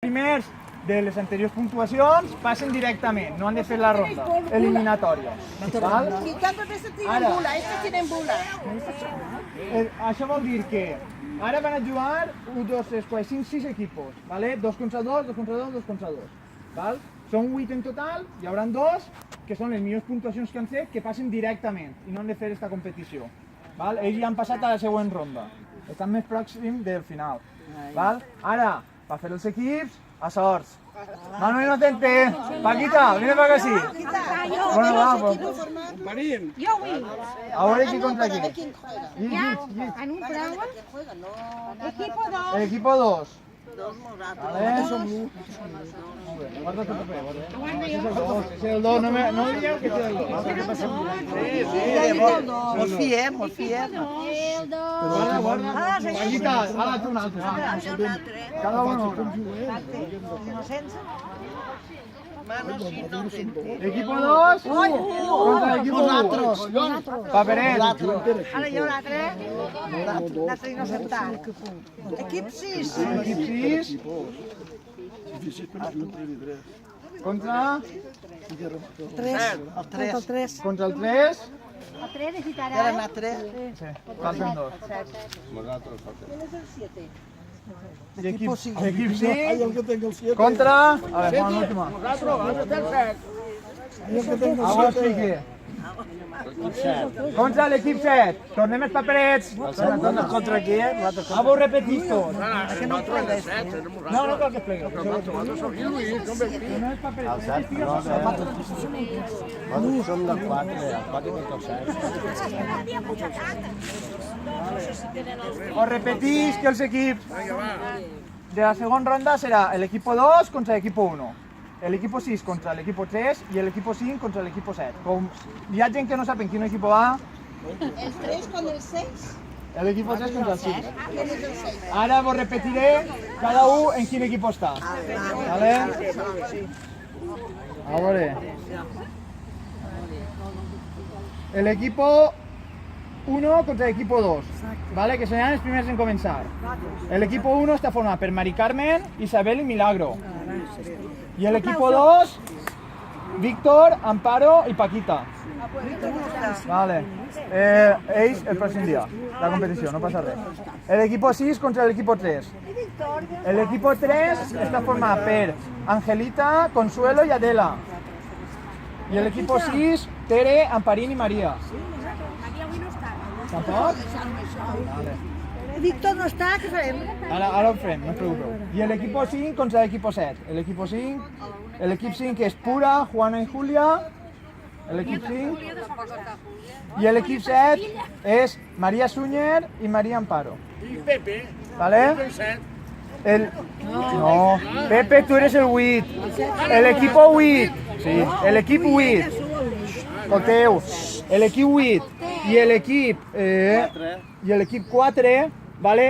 primers de les anteriors puntuacions passen directament, no han de fer la ronda eliminatòria. Això vol dir que ara van a jugar 1, 2, 3, 4, 5, 6 equipos, 2 contra 2, 2 contra 2, 2 contra 2. Són 8 en total, hi haurà 2 que són les millors puntuacions que han fet que passen directament i no han de fer aquesta competició. Ells ja han passat a la següent ronda, estan més pròxims del final. Ara, per fer els equips, a sorts. Manu Inocente, Paquita, vine para acá así. Bueno, vamos. Yo voy. Ahora aquí contra aquí. ¿En un programa? Equipo 2. Equipo 2. Aguanta yo. Ese el 2, no digas que sea el 2. Molt fiem. El 2. Guarda. Paquita, ara tu un altre. Cada uno. Equipo 2 contra equipo 1. Paperet. Ara jo l'altre innocentat. Equip 6. Equip 6. Contra 3. contra el 3. El 3 necesitará. Ara anar 3. Sí, falten 2. I equip 5. Equip 5 contra... A ver, Juan, última. Ahora explique. Contra l'equip 7. Tornem els paperets. Contra qui? Ah, vos repetís tot. No cal que expliqui. Som del 4, el 4 contra el 7. Os repetís que els equips de la segona ronda serà l'equipo 2 contra l'equipo 1. El equipo 6 contra el equipo 3 y el equipo 5 contra el equipo 7. Como hi ha gent que no saben quin equipo va, El 3 con el 6. el equipo 3 contra el 6. ¿Quién es el 6? Ara vos repetiré cada un en quin equipo està. ¿Vale? A veure. El equipo 1 contra el equipo 2, ¿vale? Que seran els primers en començar. El equipo 1 està format per Mari Carmen, Isabel y Milagro. Y el equipo 2, Víctor, Amparo y Paquita. Vale. Ells el pròxim dia, la competició, no passa res. El equipo 6 contra el equipo 3. El equipo 3 està format per Angelita, Consuelo y Adela. Y el equipo 6, Tere, Amparín y María. ¿Tampoc? Vale. Víctor no està, què farem? Ara ho farem, no us preocupeu. I l'equip 5 contra l'equip 7. L'equip 5 és Pura, Juana y Julia. L'equip 5. I l'equip 7 és María Sunyer y María Amparo. I Pepe, ¿Vale? No, Pepe, tú eres el 8. El equipo 8. Sí, el equip 8. Escolteu, l'equip 8 i l'equip 4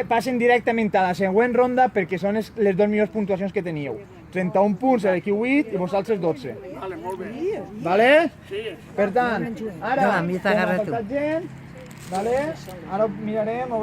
passen directament a la següent ronda perquè són les dues millors puntuacions que teníeu. 31 punts a l'equip 8 i vosaltres 12. vale, molt bé. Vale? Sí. Per tant, ara, No, a mi t'agarra tu. ara mirarem...